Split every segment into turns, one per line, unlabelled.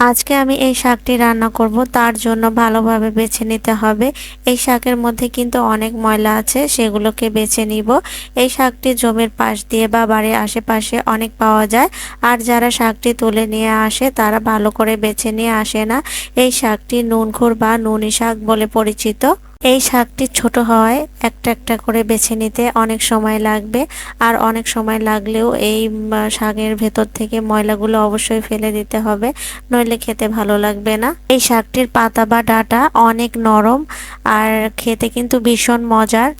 আজকে আমি এই শাকটি রান্না করব, তার জন্য ভালোভাবে বেছে নিতে হবে। এই শাকের মধ্যে কিন্তু অনেক ময়লা আছে, সেগুলোকে বেছে নিব। এই শাকটি জমির পাশ দিয়ে বা বাড়ির আশেপাশে অনেক পাওয়া যায়। আর যারা শাকটি তুলে নিয়ে আসে তারা ভালো করে বেছে নিয়ে আসে না। এই শাকটি নুনখোর বা নুনি শাক বলে পরিচিত। এই শাকটি ছোট হওয়ায় একটা একটা করে বেছে নিতে অনেক সময় লাগবে। আর অনেক সময় লাগলেও এই শাকের ভেতর থেকে ময়লাগুলো অবশ্যই ফেলে দিতে হবে, নইলে খেতে ভালো লাগবে না। এই শাকটির পাতা বা ডাঁটা অনেক নরম আর খেতে কিন্তু ভীষণ মজার।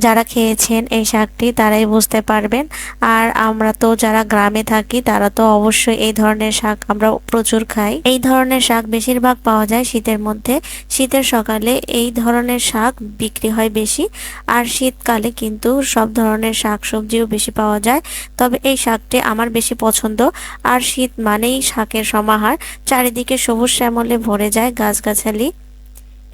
যারা খেয়েছেন এই শাকটি তারাই বুঝতে পারবেন। আর আমরা তো যারা গ্রামে থাকি তারা তো অবশ্যই এই ধরনের শাক আমরা প্রচুর খাই। এই ধরনের শাক বেশিরভাগ পাওয়া যায় শীতের মধ্যে। শীতের সকালে এই ধরনের শাক বিক্রি হয় বেশি। আর শীতকালে কিন্তু সব ধরনের শাক সবজিও বেশি পাওয়া যায়। তবে এই শাকটি আমার বেশি পছন্দ। আর শীত মানেই শাকের সমাহার, চারিদিকে সবুজ শ্যামলে ভরে যায় গাছগাছালি।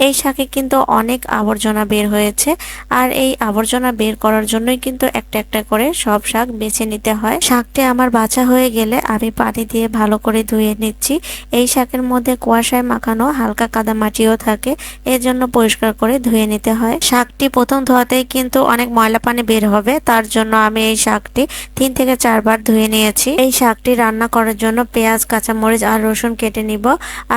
এই শাকে কিন্তু অনেক আবর্জনা বের হয়েছে। আর এই আবর্জনা বের করার জন্যই কিন্তু একটা একটা করে সব শাক বেছে নিতে হয়। শাকটি আমার বাছা হয়ে গেলে আমি পানি দিয়ে ভালো করে ধুয়ে নিচ্ছি। এই শাকের মধ্যে কুয়াশায় মাখানো হালকা কাদামাটিও থাকে, এর জন্য পরিষ্কার করে ধুয়ে নিতে হয়। শাকটি প্রথম ধোয়াতেই কিন্তু অনেক ময়লা পানি বের হবে, তার জন্য আমি এই শাকটি 3 থেকে 4 বার ধুয়ে নিয়েছি। এই শাকটি রান্না করার জন্য পেঁয়াজ, কাঁচামরিচ আর রসুন কেটে নিব।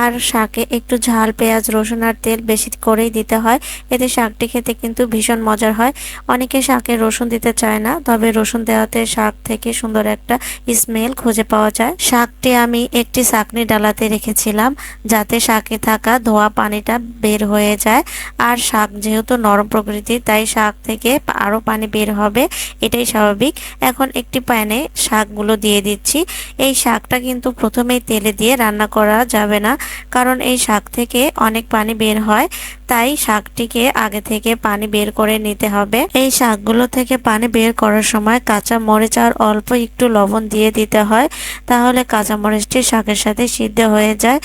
আর শাকে একটু ঝাল, পেঁয়াজ, রসুন আর তেল বেশি করেই দিতে হয়, এতে শাকটি খেতে কিন্তু ভীষণ মজার হয়। অনেকে শাকে রসুন দিতে চায় না, তবে রসুন দেওয়াতে শাক থেকে সুন্দর একটা স্মেল খুঁজে পাওয়া যায়। শাকটি আমি একটি ছাঁকনি ডালাতে রেখেছিলাম, যাতে শাকে থাকা ধোয়া পানিটা বের হয়ে যায়। আর শাক যেহেতু নরম প্রকৃতির, তাই শাক থেকে আরো পানি বের হবে, এটাই স্বাভাবিক। এখন একটি প্যানে শাকগুলো দিয়ে দিচ্ছি। এই শাকটা কিন্তু প্রথমেই তেলে দিয়ে রান্না করা যাবে না, কারণ এই শাক থেকে অনেক পানি বের হয়। তাই শাকটিকে আগে থেকে পানি বের করে নিতে হবে। এই শাকগুলো থেকে পানি বের করার সময় কাঁচা মরিচ আর অল্প একটু লবণ দিয়ে দিতে হয়, তাহলে কাঁচা মরিচটি শাকের সাথে সিদ্ধ হয়ে যায়।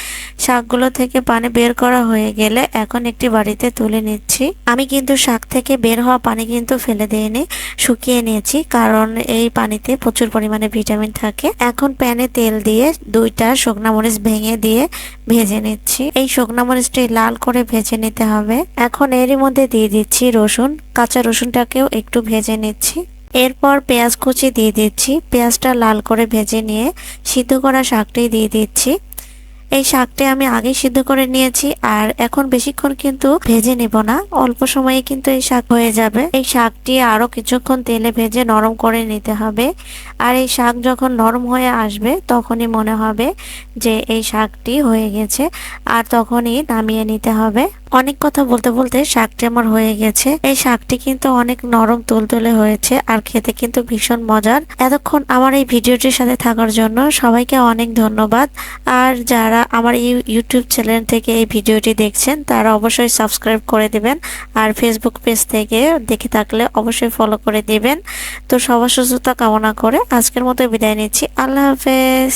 শাকগুলো থেকে পানি বের করা হয়ে গেলে এখন একটি বাড়িতে তুলে নিচ্ছি। আমি কিন্তু শাক থেকে বের হওয়া পানি কিন্তু ফেলে দিইনি, শুকিয়ে নিয়েছি, কারণ এই পানিতে প্রচুর পরিমাণে ভিটামিন থাকে। এখন প্যানে তেল দিয়ে 2টা শুকনা মরিচ ভেঙে দিয়ে ভেজে নিচ্ছি। এই শুকনা মরিচটি লাল করে ভেজে নিতে হবে। এখন এরই মধ্যে দিয়ে দিচ্ছি রসুন, কাঁচা রসুনটাকেও একটু ভেজে নিচ্ছি। এরপর পেঁয়াজ কুচি দিয়ে দিচ্ছি। পেঁয়াজটা লাল করে ভেজে নিয়ে সিদ্ধ করা শাকটি দিয়ে দিচ্ছি। এই শাকটি আমি আগে সিদ্ধ করে নিয়েছি, আর এখন বেশিক্ষণ কিন্তু ভেজে নিব না, অল্প সময়ে কিন্তু এই শাক হয়ে যাবে। এই শাকটি আরো কিছুক্ষণ তেলে ভেজে নরম করে নিতে হবে। আর এই শাক যখন নরম হয়ে আসবে তখনই মনে হবে যে এই শাকটি হয়ে গেছে, আর তখনই নামিয়ে নিতে হবে। অনেক কথা বলতে বলতে শাকটি আমার হয়ে গেছে। এই শাকটি কিন্তু অনেক নরম তুলতুলে হয়েছে, আর খেতে কিন্তু ভীষণ মজার। এতক্ষণ আমার এই ভিডিওটির সাথে থাকার জন্য সবাইকে অনেক ধন্যবাদ। আর যারা আমার ইউটিউব চ্যানেল থেকে এই ভিডিওটি দেখছেন তারা অবশ্যই সাবস্ক্রাইব করে দিবেন। আর ফেসবুক পেজ থেকে দেখে থাকলে অবশ্যই ফলো করে দিবেন। তো সবার সুস্থতা কামনা করে আজকের মতো বিদায় নিচ্ছি। আল্লাহ হাফেজ।